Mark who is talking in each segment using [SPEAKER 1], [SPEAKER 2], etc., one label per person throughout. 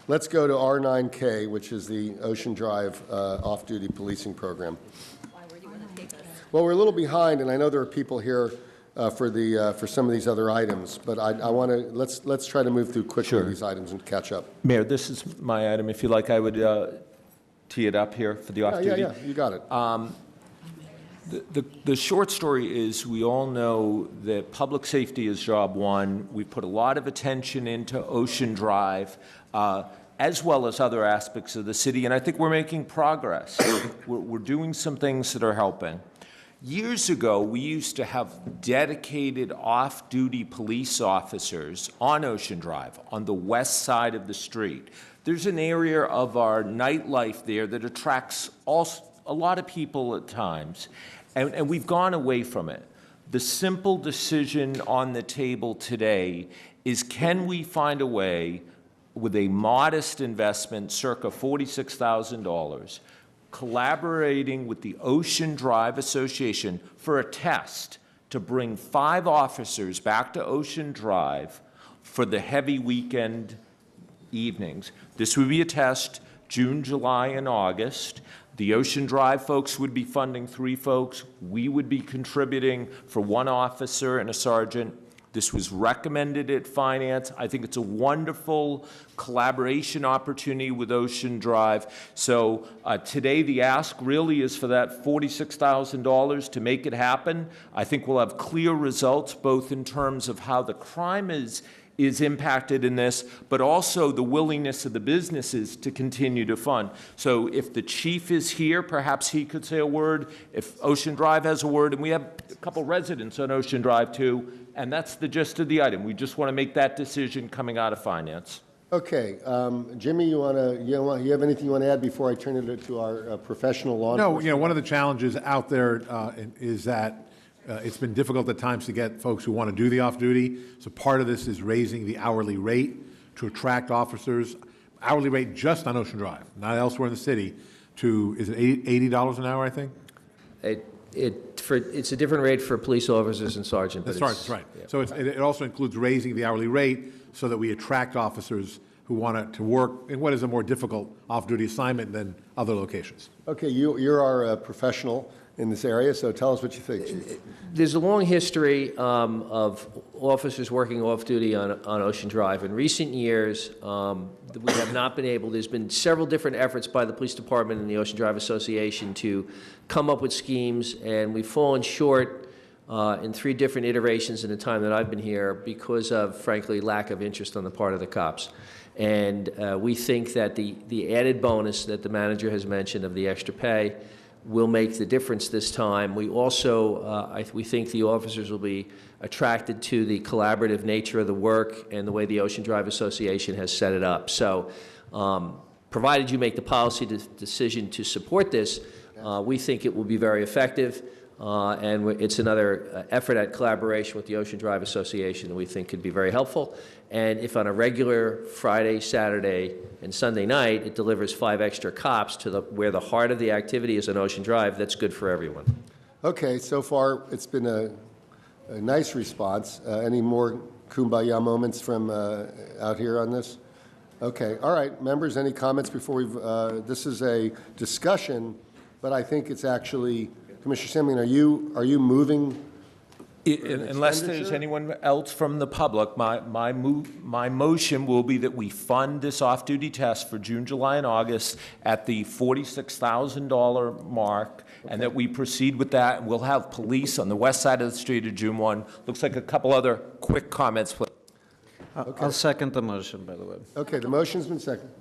[SPEAKER 1] Let's go to R9K, which is the Ocean Drive off-duty policing program.
[SPEAKER 2] Why, where do you want to take us?
[SPEAKER 1] Well, we're a little behind, and I know there are people here for some of these other items, but I want to let's try to move through quickly these items and catch up.
[SPEAKER 3] Mayor, this is my item. If you like, I would tee it up here for the off-duty.
[SPEAKER 1] Yeah, you got it.
[SPEAKER 3] The short story is we all know that public safety is job one. We put a lot of attention into Ocean Drive, as well as other aspects of the city, and I think we're making progress. We're doing some things that are helping. Years ago, we used to have dedicated off-duty police officers on Ocean Drive, on the west side of the street. There's an area of our nightlife there that attracts a lot of people at times, and we've gone away from it. The simple decision on the table today is, can we find a way with a modest investment, circa $46,000, collaborating with the Ocean Drive Association for a test to bring 5 officers back to Ocean Drive for the heavy weekend evenings. This would be a test June, July, and August. The Ocean Drive folks would be funding 3 folks. We would be contributing for 1 officer and a sergeant. This was recommended at Finance. I think it's a wonderful collaboration opportunity with Ocean Drive. So today the ask really is for that $46,000 to make it happen. I think we'll have clear results both in terms of how the crime is impacted in this, but also the willingness of the businesses to continue to fund. So if the chief is here, perhaps he could say a word. If Ocean Drive has a word, and we have a couple residents on Ocean Drive too, and that's the gist of the item. We just want to make that decision coming out of Finance.
[SPEAKER 1] Okay, Jimmy, you have anything you want to add before I turn it to our professional law enforcement?
[SPEAKER 4] No, one of the challenges out there is that it's been difficult at times to get folks who want to do the off-duty. So part of this is raising the hourly rate to attract officers. Hourly rate just on Ocean Drive, not elsewhere in the city, to, is it $80 an hour, I think?
[SPEAKER 5] It's a different rate for police officers and sergeant.
[SPEAKER 4] That's right. Yeah. So it also includes raising the hourly rate so that we attract officers who want to work in what is a more difficult off-duty assignment than other locations.
[SPEAKER 1] Okay, you're our professional in this area, so tell us what you think, Chief.
[SPEAKER 5] There's a long history of officers working off-duty on Ocean Drive. In recent years, we have not been able, there's been several different efforts by the police department and the Ocean Drive Association to come up with schemes, and we've fallen short in 3 different iterations in the time that I've been here because of, frankly, lack of interest on the part of the cops. And we think that the added bonus that the manager has mentioned of the extra pay will make the difference this time. We also, we think the officers will be attracted to the collaborative nature of the work and the way the Ocean Drive Association has set it up. So provided you make the policy decision to support this, we think it will be very effective. And it's another effort at collaboration with the Ocean Drive Association that we think could be very helpful. And if on a regular Friday, Saturday, and Sunday night, it delivers 5 extra cops to where the heart of the activity is on Ocean Drive, that's good for everyone.
[SPEAKER 1] Okay, so far it's been a nice response. Any more kumbaya moments from out here on this? Okay, all right, members, any comments before we've, this is a discussion, but I think it's actually, Commissioner Semlin, are you moving?
[SPEAKER 3] Unless there's anyone else from the public, my motion will be that we fund this off-duty test for June, July, and August at the $46,000 mark, and that we proceed with that. And we'll have police on the west side of the street at June 1. Looks like a couple other quick comments.
[SPEAKER 6] I'll second the motion, by the way.
[SPEAKER 1] Okay, the motion's been seconded.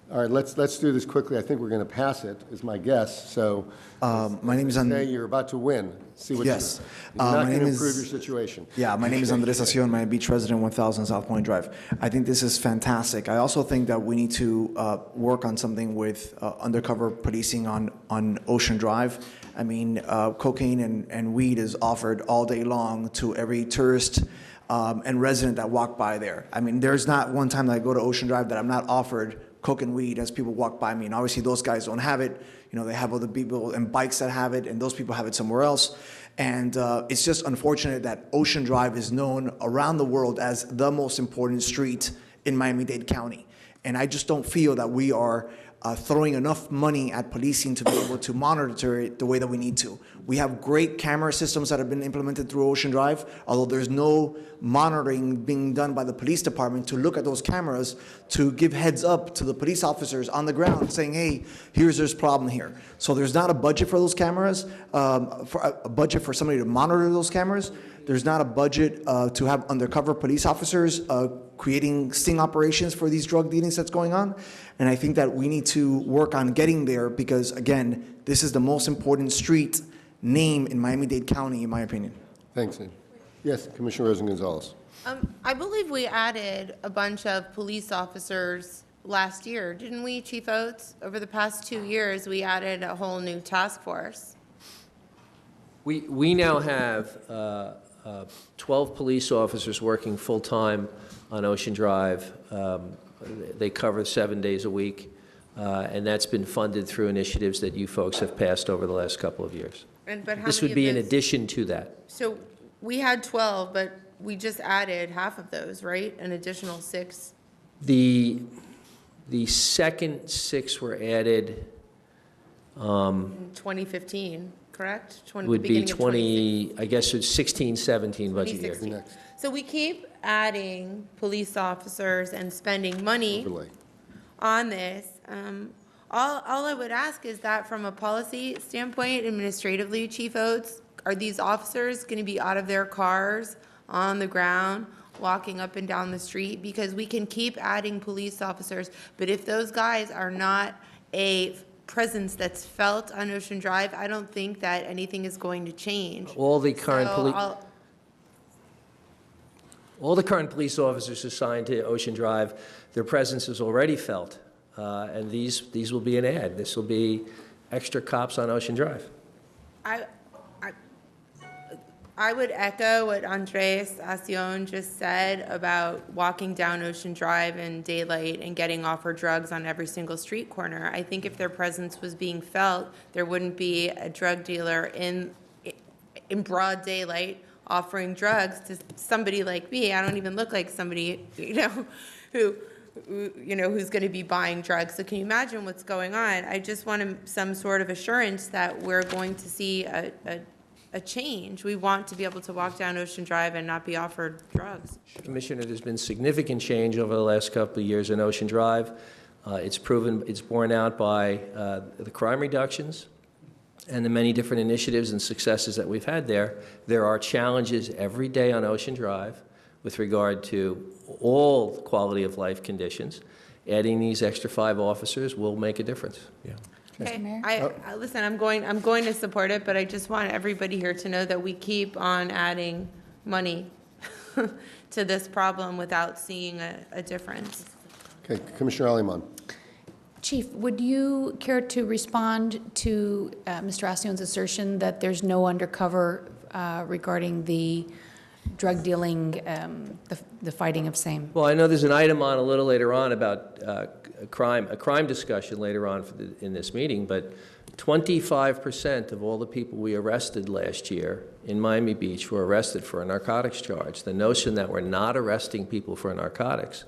[SPEAKER 1] All right, let's do this quickly. I think we're going to pass it, is my guess. So,
[SPEAKER 7] my name is
[SPEAKER 1] you're about to win. See what
[SPEAKER 7] yes.
[SPEAKER 1] You're not going to improve your situation.
[SPEAKER 7] Yeah, my name is Andres Acion, my beach resident, 1000 South Point Drive. I think this is fantastic. I also think that we need to work on something with undercover policing on Ocean Drive. I mean, cocaine and weed is offered all day long to every tourist and resident that walk by there. I mean, there's not one time that I go to Ocean Drive that I'm not offered coke and weed as people walk by me. And obviously those guys don't have it. You know, they have other people and bikes that have it, and those people have it somewhere else. And it's just unfortunate that Ocean Drive is known around the world as the most important street in Miami-Dade County. And I just don't feel that we are throwing enough money at policing to be able to monitor it the way that we need to. We have great camera systems that have been implemented through Ocean Drive, although there's no monitoring being done by the police department to look at those cameras to give heads up to the police officers on the ground saying, hey, here's this problem here. So there's not a budget for those cameras, for a budget for somebody to monitor those cameras. There's not a budget to have undercover police officers creating sting operations for these drug dealings that's going on. And I think that we need to work on getting there because, again, this is the most important street name in Miami-Dade County, in my opinion.
[SPEAKER 1] Thanks, Ed. Yes, Commissioner Rosen-Gonzalez.
[SPEAKER 8] I believe we added a bunch of police officers last year, didn't we, Chief Oates? Over the past 2 years, we added a whole new task force.
[SPEAKER 5] We now have 12 police officers working full-time on Ocean Drive. They cover 7 days a week, and that's been funded through initiatives that you folks have passed over the last couple of years.
[SPEAKER 8] But how
[SPEAKER 5] This
[SPEAKER 8] many
[SPEAKER 5] would be
[SPEAKER 8] of
[SPEAKER 5] in
[SPEAKER 8] those-
[SPEAKER 5] addition to that.
[SPEAKER 8] So we had 12, but we just added half of those, right? An additional 6?
[SPEAKER 5] The second 6 were added
[SPEAKER 8] In 2015, correct?
[SPEAKER 5] would be
[SPEAKER 8] beginning of
[SPEAKER 5] 20, I guess it's 16, 17 budget year.
[SPEAKER 8] 2016.
[SPEAKER 1] Next.
[SPEAKER 8] So we keep adding police officers and spending money
[SPEAKER 1] Overlay.
[SPEAKER 8] on this. All I would ask is that from a policy standpoint, administratively, Chief Oates, are these officers going to be out of their cars, on the ground, walking up and down the street? Because we can keep adding police officers, but if those guys are not a presence that's felt on Ocean Drive, I don't think that anything is going to change.
[SPEAKER 5] All the current
[SPEAKER 8] So
[SPEAKER 5] police.
[SPEAKER 8] I'll-
[SPEAKER 5] All the current police officers assigned to Ocean Drive, their presence is already felt, and these will be an add. This will be extra cops on Ocean Drive.
[SPEAKER 8] I would echo what Andres Acion just said about walking down Ocean Drive in daylight and getting offered drugs on every single street corner. I think if their presence was being felt, there wouldn't be a drug dealer in broad daylight offering drugs to somebody like me. I don't even look like somebody, who's going to be buying drugs. So can you imagine what's going on? I just want some sort of assurance that we're going to see a change. We want to be able to walk down Ocean Drive and not be offered drugs.
[SPEAKER 5] Commissioner, there's been significant change over the last couple of years in Ocean Drive. It's borne out by the crime reductions and the many different initiatives and successes that we've had there. There are challenges every day on Ocean Drive with regard to all quality of life conditions. Adding these extra 5 officers will make a difference. Yeah.
[SPEAKER 8] Okay,
[SPEAKER 2] Mayor?
[SPEAKER 8] listen, I'm going to support it, but I just want everybody here to know that we keep on adding money to this problem without seeing a difference.
[SPEAKER 1] Okay, Commissioner Aliman.
[SPEAKER 2] Chief, would you care to respond to Mr. Acion's assertion that there's no undercover regarding the drug dealing, the fighting of same?
[SPEAKER 5] Well, I know there's an item on a little later on about a crime discussion later on in this meeting, but 25% of all the people we arrested last year in Miami Beach were arrested for a narcotics charge. The notion that we're not arresting people for narcotics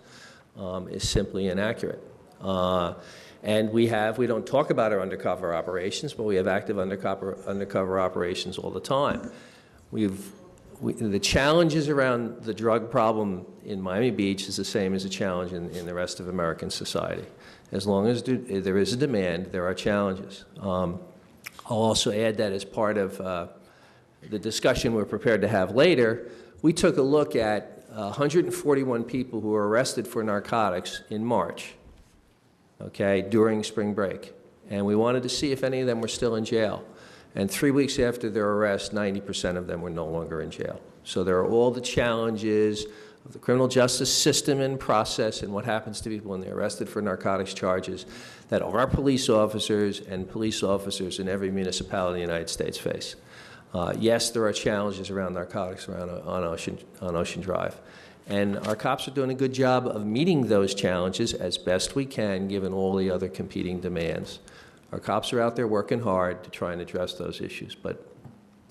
[SPEAKER 5] is simply inaccurate. And we don't talk about our undercover operations, but we have active undercover operations all the time. The challenges around the drug problem in Miami Beach is the same as the challenge in the rest of American society. As long as there is a demand, there are challenges. I'll also add that as part of the discussion we're prepared to have later, we took a look at 141 people who were arrested for narcotics in March, okay, during spring break. And we wanted to see if any of them were still in jail. And 3 weeks after their arrest, 90% of them were no longer in jail. So there are all the challenges of the criminal justice system and process and what happens to people when they're arrested for narcotics charges that our police officers and police officers in every municipality in the United States face. Yes, there are challenges around narcotics on Ocean Drive. And our cops are doing a good job of meeting those challenges as best we can, given all the other competing demands. Our cops are out there working hard to try and address those issues, but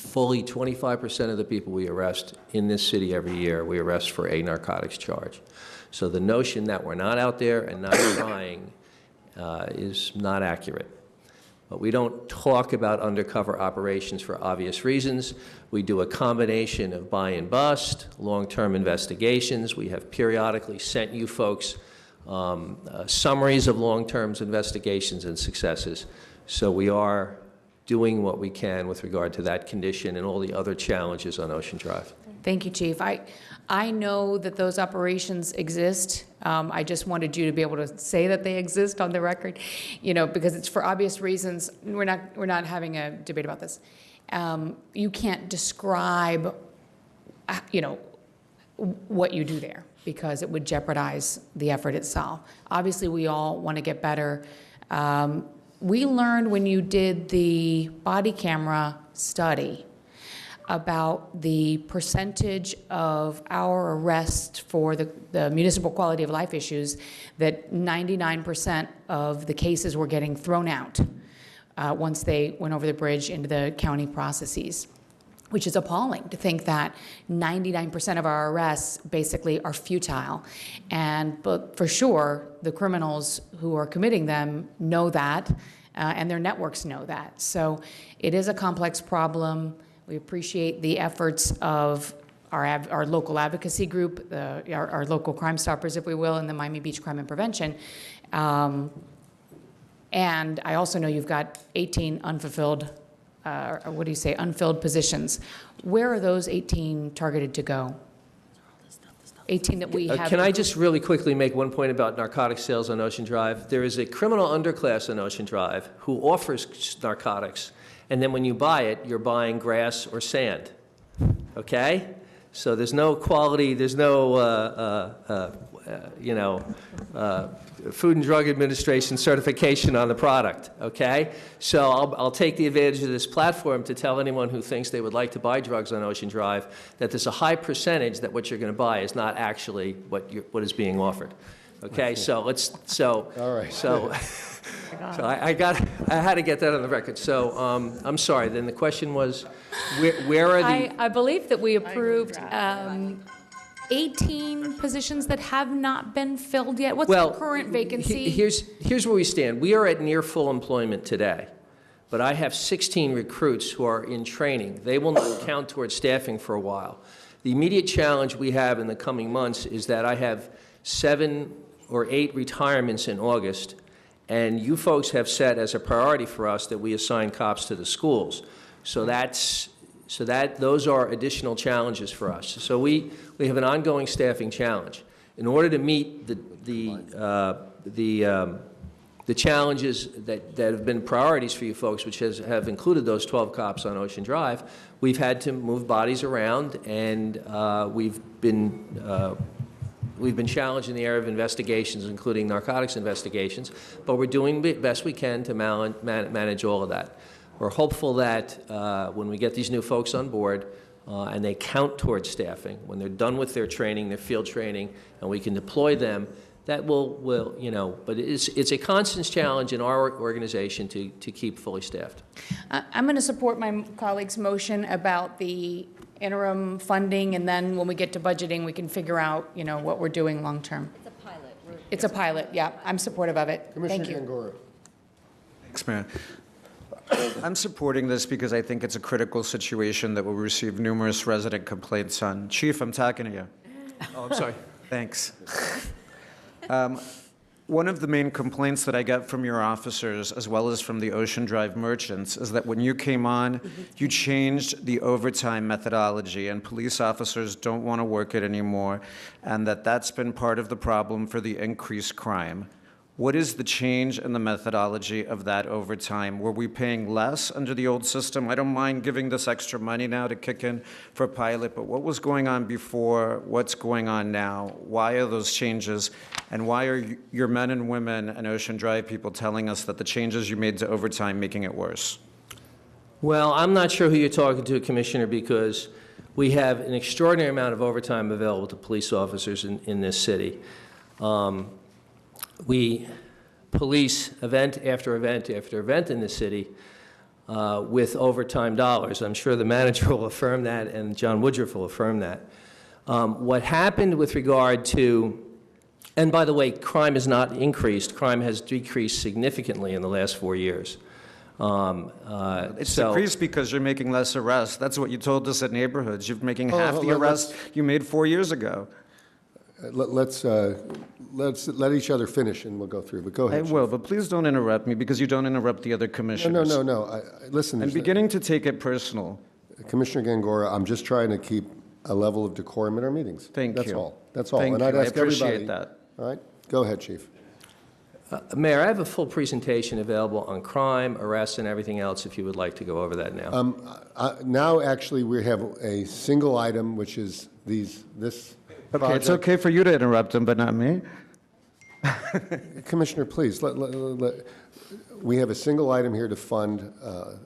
[SPEAKER 5] fully 25% of the people we arrest in this city every year, we arrest for a narcotics charge. So the notion that we're not out there and not trying is not accurate. But we don't talk about undercover operations for obvious reasons. We do a combination of buy and bust, long-term investigations. We have periodically sent you folks summaries of long-term investigations and successes. So we are doing what we can with regard to that condition and all the other challenges on Ocean Drive.
[SPEAKER 2] Thank you, Chief. I know that those operations exist. I just wanted you to be able to say that they exist on the record, because it's for obvious reasons. We're not having a debate about this. You can't describe, what you do there because it would jeopardize the effort itself. Obviously, we all want to get better. We learned when you did the body camera study about the percentage of our arrests for the municipal quality of life issues, that 99% of the cases were getting thrown out once they went over the bridge into the county processes, which is appalling to think that 99% of our arrests basically are futile. But for sure, the criminals who are committing them know that, and their networks know that. So it is a complex problem. We appreciate the efforts of our local advocacy group, our local Crime Stoppers, if we will, and the Miami Beach Crime and Prevention. And I also know you've got 18 unfulfilled, unfilled positions. Where are those 18 targeted to go? 18 that we have.
[SPEAKER 5] Can I just really quickly make one point about narcotic sales on Ocean Drive? There is a criminal underclass on Ocean Drive who offers narcotics, and then when you buy it, you're buying grass or sand, okay? So there's no quality, there's no, Food and Drug Administration certification on the product, okay? So I'll take the advantage of this platform to tell anyone who thinks they would like to buy drugs on Ocean Drive that there's a high percentage that what you're going to buy is not actually what is being offered, okay? So
[SPEAKER 1] All right.
[SPEAKER 5] So I had to get that on the record. So I'm sorry. Then the question was, where are the?
[SPEAKER 2] I believe that we approved 18 positions that have not been filled yet. What's the current vacancy?
[SPEAKER 5] Here's where we stand. We are at near full employment today, but I have 16 recruits who are in training. They will not count towards staffing for a while. The immediate challenge we have in the coming months is that I have 7 or 8 retirements in August. And you folks have set as a priority for us that we assign cops to the schools. So those are additional challenges for us. So we have an ongoing staffing challenge. In order to meet the challenges that have been priorities for you folks, which have included those 12 cops on Ocean Drive, we've had to move bodies around, and we've been challenged in the area of investigations, including narcotics investigations, but we're doing the best we can to manage all of that. We're hopeful that when we get these new folks on board and they count towards staffing, when they're done with their training, their field training, and we can deploy them, that will but it's a constant challenge in our organization to keep fully staffed.
[SPEAKER 2] I'm going to support my colleague's motion about the interim funding, and then when we get to budgeting, we can figure out, what we're doing long term.
[SPEAKER 9] It's a pilot.
[SPEAKER 2] It's a pilot, yeah. I'm supportive of it. Thank you.
[SPEAKER 1] Commissioner Gangora.
[SPEAKER 6] Thanks, Mayor. I'm supporting this because I think it's a critical situation that will receive numerous resident complaints on. Chief, I'm talking to you.
[SPEAKER 5] Oh, I'm sorry.
[SPEAKER 6] Thanks. One of the main complaints that I get from your officers, as well as from the Ocean Drive merchants, is that when you came on, you changed the overtime methodology, and police officers don't want to work it anymore, and that's been part of the problem for the increased crime. What is the change in the methodology of that overtime? Were we paying less under the old system? I don't mind giving this extra money now to kick in for a pilot, but what was going on before? What's going on now? Why are those changes? And why are your men and women and Ocean Drive people telling us that the changes you made to overtime making it worse?
[SPEAKER 5] Well, I'm not sure who you're talking to, Commissioner, because we have an extraordinary amount of overtime available to police officers in this city. We police event after event after event in the city. with overtime dollars. I'm sure the manager will affirm that, and John Woodruff will affirm that. What happened with regard to, and by the way, crime has not increased. Crime has decreased significantly in the last 4 years.
[SPEAKER 6] It's decreased because you're making less arrests. That's what you told us at Neighborhoods. You're making half the arrests you made 4 years ago.
[SPEAKER 1] Let's let each other finish, and we'll go through. But go
[SPEAKER 6] I
[SPEAKER 1] ahead.
[SPEAKER 6] will, but please don't interrupt me because you don't interrupt the other commissioners.
[SPEAKER 1] No. Listen,
[SPEAKER 6] I'm beginning to take it personal.
[SPEAKER 1] Commissioner Gangora, I'm just trying to keep a level of decorum in our meetings.
[SPEAKER 6] Thank
[SPEAKER 1] That's
[SPEAKER 6] you.
[SPEAKER 1] all. That's all.
[SPEAKER 6] Thank
[SPEAKER 1] And I'd
[SPEAKER 6] you. I
[SPEAKER 1] ask
[SPEAKER 6] appreciate
[SPEAKER 1] everybody.
[SPEAKER 6] that.
[SPEAKER 1] All right? Go ahead, Chief.
[SPEAKER 5] Mayor, I have a full presentation available on crime, arrests, and everything else if you would like to go over that now.
[SPEAKER 1] Now, actually, we have a single item, which is this
[SPEAKER 6] Okay,
[SPEAKER 1] project.
[SPEAKER 6] it's okay for you to interrupt him, but not me.
[SPEAKER 1] Commissioner, please, we have a single item here to fund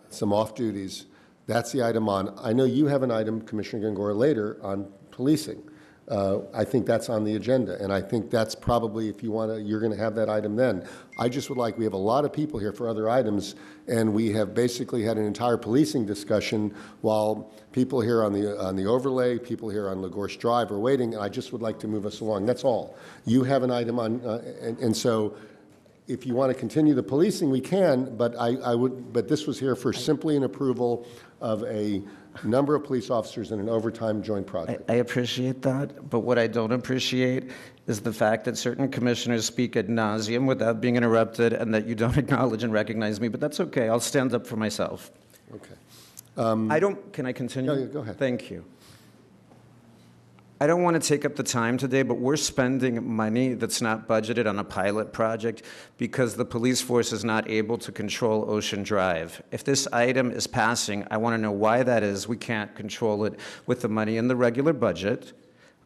[SPEAKER 1] some off-duties. That's the item on. I know you have an item, Commissioner Gangora, later on policing. I think that's on the agenda, and I think that's probably, if you want to, you're going to have that item then. I just would like, we have a lot of people here for other items, and we have basically had an entire policing discussion while people here on the overlay, people here on LaGorge Drive are waiting, and I just would like to move us along. That's all. You have an item on, and so if you want to continue the policing, we can, but but this was here for simply an approval of a number of police officers in an overtime joint project.
[SPEAKER 6] I appreciate that, but what I don't appreciate is the fact that certain commissioners speak ad nauseum without being interrupted and that you don't acknowledge and recognize me, but that's okay. I'll stand up for myself.
[SPEAKER 1] Okay.
[SPEAKER 6] Can I continue?
[SPEAKER 1] Yeah, go ahead.
[SPEAKER 6] Thank you. I don't want to take up the time today, but we're spending money that's not budgeted on a pilot project because the police force is not able to control Ocean Drive. If this item is passing, I want to know why that is. We can't control it with the money in the regular budget.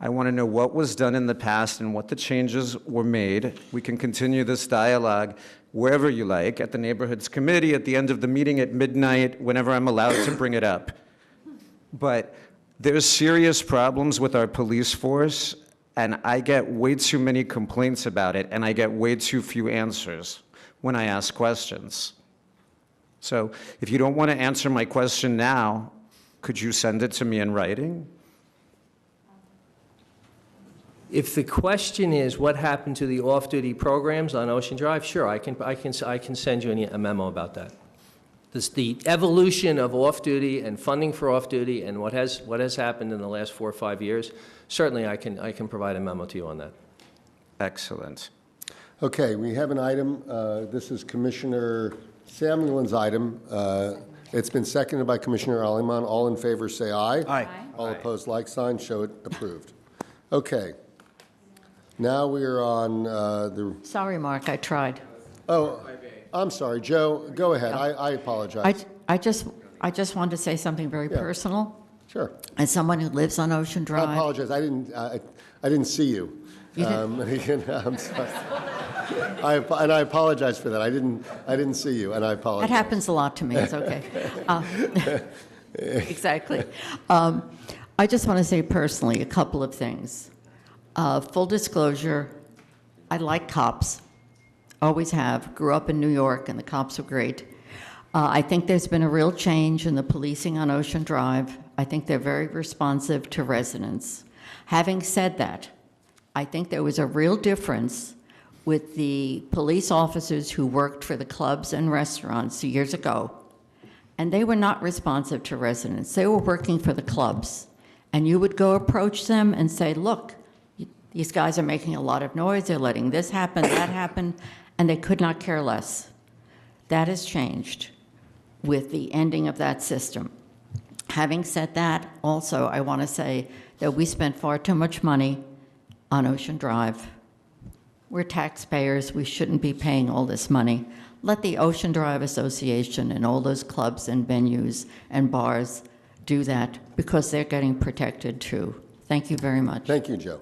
[SPEAKER 6] I want to know what was done in the past and what the changes were made. We can continue this dialogue wherever you like, at the Neighborhoods Committee, at the end of the meeting, at midnight, whenever I'm allowed to bring it up. But there's serious problems with our police force, and I get way too many complaints about it, and I get way too few answers when I ask questions. So if you don't want to answer my question now, could you send it to me in writing?
[SPEAKER 5] If the question is what happened to the off-duty programs on Ocean Drive, sure, I can send you a memo about that. The evolution of off-duty and funding for off-duty and what has happened in the last 4 or 5 years, certainly I can provide a memo to you on that.
[SPEAKER 6] Excellent.
[SPEAKER 1] Okay, we have an item. This is Commissioner Samuelin's item. It's been seconded by Commissioner Aliman. All in favor say aye.
[SPEAKER 6] Aye.
[SPEAKER 1] All opposed, like sign. Show it approved. Okay. Now we are on the...
[SPEAKER 9] Sorry, Mark, I tried.
[SPEAKER 1] Oh, I'm sorry. Joe, go ahead. I apologize.
[SPEAKER 9] I just wanted to say something very personal.
[SPEAKER 1] Sure.
[SPEAKER 9] As someone who lives on Ocean
[SPEAKER 1] I
[SPEAKER 9] Drive.
[SPEAKER 1] apologize. I didn't see you.
[SPEAKER 9] You didn't?
[SPEAKER 1] I'm sorry. And I apologize for that. I didn't see you, and I apologize.
[SPEAKER 9] That happens a lot to me, it's okay. Exactly. I just want to say personally a couple of things. Full disclosure, I like cops, always have. Grew up in New York, and the cops are great. I think there's been a real change in the policing on Ocean Drive. I think they're very responsive to residents. Having said that, I think there was a real difference with the police officers who worked for the clubs and restaurants years ago, and they were not responsive to residents. They were working for the clubs, and you would go approach them and say, look, these guys are making a lot of noise, they're letting this happen, that happen, and they could not care less. That has changed with the ending of that system. Having said that, also, I want to say that we spent far too much money on Ocean Drive. We're taxpayers. We shouldn't be paying all this money. Let the Ocean Drive Association and all those clubs and venues and bars do that because they're getting protected too. Thank you very much.
[SPEAKER 1] Thank you, Joe.